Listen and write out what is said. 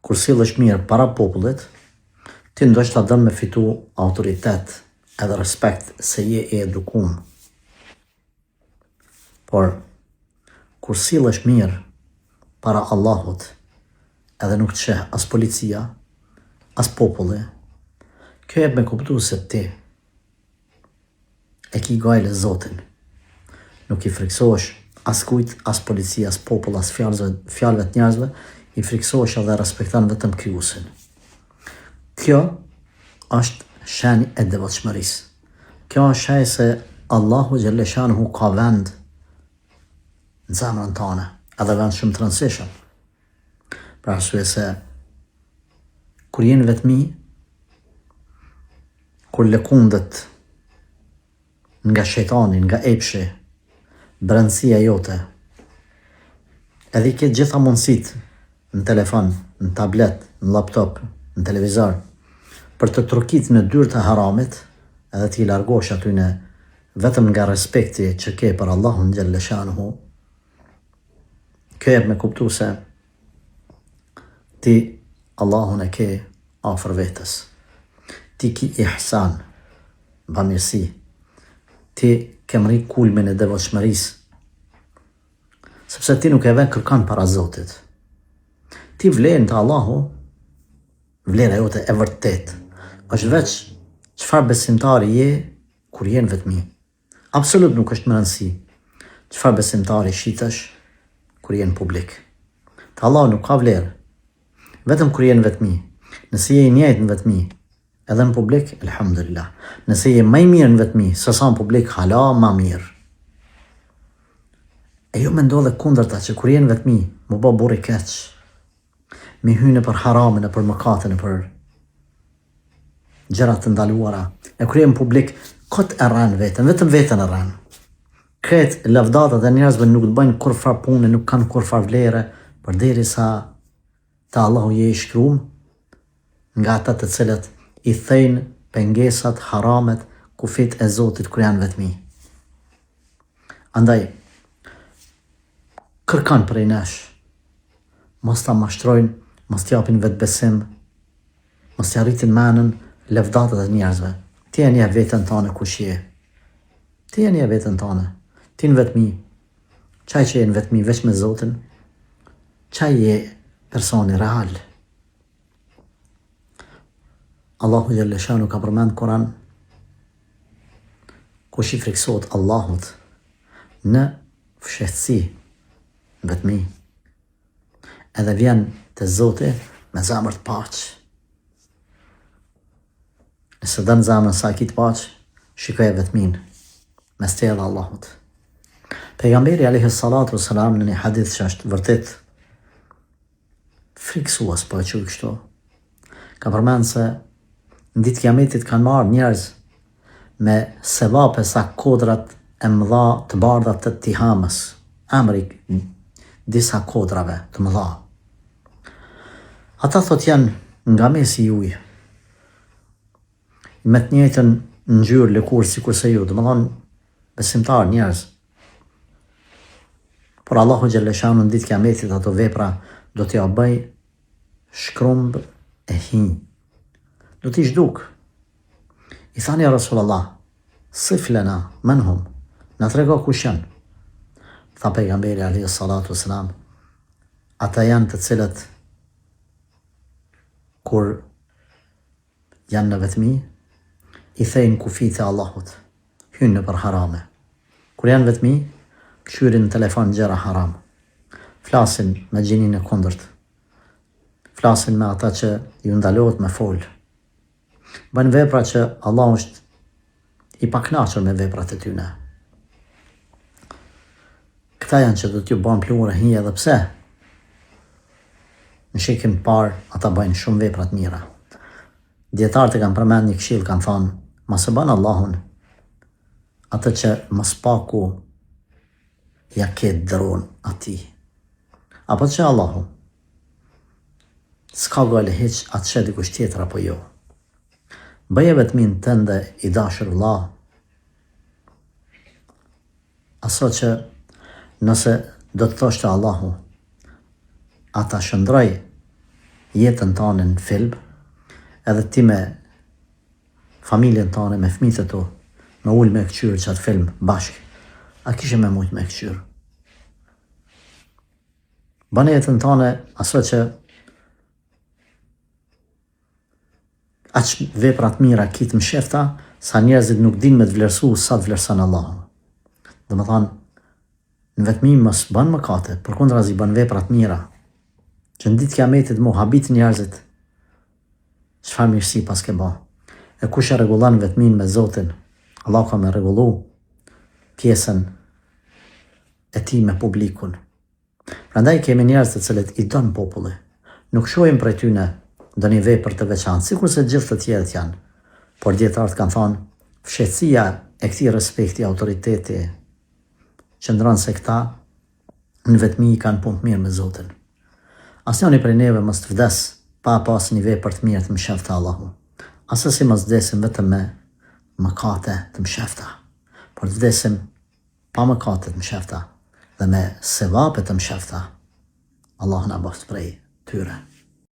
kur sillesh mirë para popullit, ti ndoshta dëm me fitu autoritet edhe respekt se je i edukum. Por, kur sillesh mirë para Allahut, edhe nuk të sheh as policia, as populli, kjo jep me kuptu se ti e ki gajle Zotin. Nuk i friksohesh as kujt, as policia, as popull, as fjalëve të njerëzve, i friksohesh edhe respekton vetëm Krijuesin. Kjo është shenjë e devotshmërisë. Kjo është shenjë se Allahu xhelle shanuhu ka vend në zemrën tënde, edhe vend shumë të rëndësishëm. Për arsye se kur jenë vetmi, kur lëkundet nga shejtani, nga epshi, brendësia jote, edhe i ke gjitha mundësit në telefon, në tablet, në laptop, në televizor, për të trokit në dyrë të haramit, edhe ti largosh aty në vetëm nga respekti që ke për Allahun xhelle shanuhu, kjo jep me kuptu se ti Allahun e ke afër vetës. Ti ki ihsan, bamirësi. Ti ke mri kulmin e devotshmërisë. Sepse ti nuk e vën kërkan para Zotit. Ti vlen të Allahu, vlera jote e vërtet, është veç çfarë besimtari je kur jenë vetmi. Absolut nuk është më rëndësi çfarë besimtari shitesh kur jenë publik. Të Allahu nuk ka vlerë, vetëm kur jenë vetmi. Nëse je i njëjtë në vetmi, edhe në publik, elhamdulillah. Nëse je më i mirë në vetmi, sesa në publik, hala ma mirë. E jo me ndodhe kundërta që kur jenë vetmi, më bë burr i keq, me hynë për haramin e për mëkatin e për gjërat të ndaluara. E kur jenë publik, kot e rran vetën, vetëm vetën e rran. Kretë lavdatat e njerëzve nuk të bëjnë kur far pune, nuk kanë kur far vlere, përderisa të Allahu je i shkruar nga ata të cilët i thejnë pengesat, haramet, kufit e Zotit kur janë vetmi. Andaj, kërkan për i nesh, mos ta mashtrojnë, mos t'japin vetë besim, mos t'i arritin menën lavdatat e njerëzve. Ti e një vetën tane kush je. Ti e një vetën tane. Ti në vetmi. Qaj që je në vetmi veç me Zotin, qaj je personi real. Allahu xhelle shanu ka përmend Kur'an, kush i friksohet Allahut në fshehtësi, vetmi, edhe vjen te Zoti me zemër të paqë. Nëse dën zemrën sa ki të paqë, shikoj vetmin mes te dhe Allahut. Pejgamberi alayhi salatu wassalam në një hadith që është vërtet friksues, po e quaj kështu, ka përmend se në ditë kiametit kanë marrë njerëz me sevape sa kodrat e mëdha të bardha të Tihamës, emri disa kodrave të mëdha. Ata thot janë nga mesi juj, me të njëjtën ngjyrë lëkurë sikur se ju, domethënë besimtar njerëz. Por Allahu xhelle shanu në ditë kiametit ato vepra do t'ja bëj shkrumb e hinj. Do t'i zhduk. I thani ja Rasulullah, sif lana man hum, na trego kush janë. Tha pejgamberi alayhi salatu wassalam, ata janë të cilët kur janë në vetmi, i thejnë kufit e Allahut, hynë në për harame. Kur janë vetmi, këshyrin në telefon gjera haram, flasin me gjinin e kundërt, flasin me ata që ju ndalohet me folë, bën vepra që Allah është i paknaqur me veprat e tyne. Këta janë që do t'ju bën plumur e hinje edhe pse. Në shikim parë, ata bëjnë shumë veprat mira. Djetarët e kanë përmend një këshill, kanë thonë, mos e bën Allahun atë që mos paku ja ke dron ati. Apo që Allahu s'ka gale hiq atë që dikush tjetër apo jo. Bëje vetmin tënde i dashur Allah, aso që nëse do të thoshte Allahu, ata shëndroj jetën tane në film, edhe ti me familjen tane, me fëmijët e tu, me ullë me këqyrë qatë film bashkë, a kishe me mujtë me këqyrë? Bane jetën tane aso që aq veprat mira kitë më shefta, sa njerëzit nuk din me të vlerësu sa të vlerësan Allahu. Dhe më thanë, në vetëmim mos banë mëkate, përkundrazi banë veprat mira, që në ditë kiametit mu habit njerëzit, çfarë mirësi pas ke ba. E kush e rregullan vetëmin me Zotin, Allah ka me rregullu pjesën e ti me publikun. Prandaj kemi njerëz të cilët i don populli, nuk shohim prej tyne ndonjë vepër të veçantë, sikur se gjithë të tjerët janë. Por dietarët kanë thonë, fshehtësia e këtij respekti, autoriteti, qëndron se këta në vetmi kanë punë të mirë me Zotin. Asnjëri prej neve mos të vdes pa pas një vepër të mirë të mshefta Allahu. Asesi mos vdesim vetëm me mëkate të mshefta, por të vdesim pa mëkate të mshefta dhe me sevape të mshefta. Allahu na bëft prej tyre.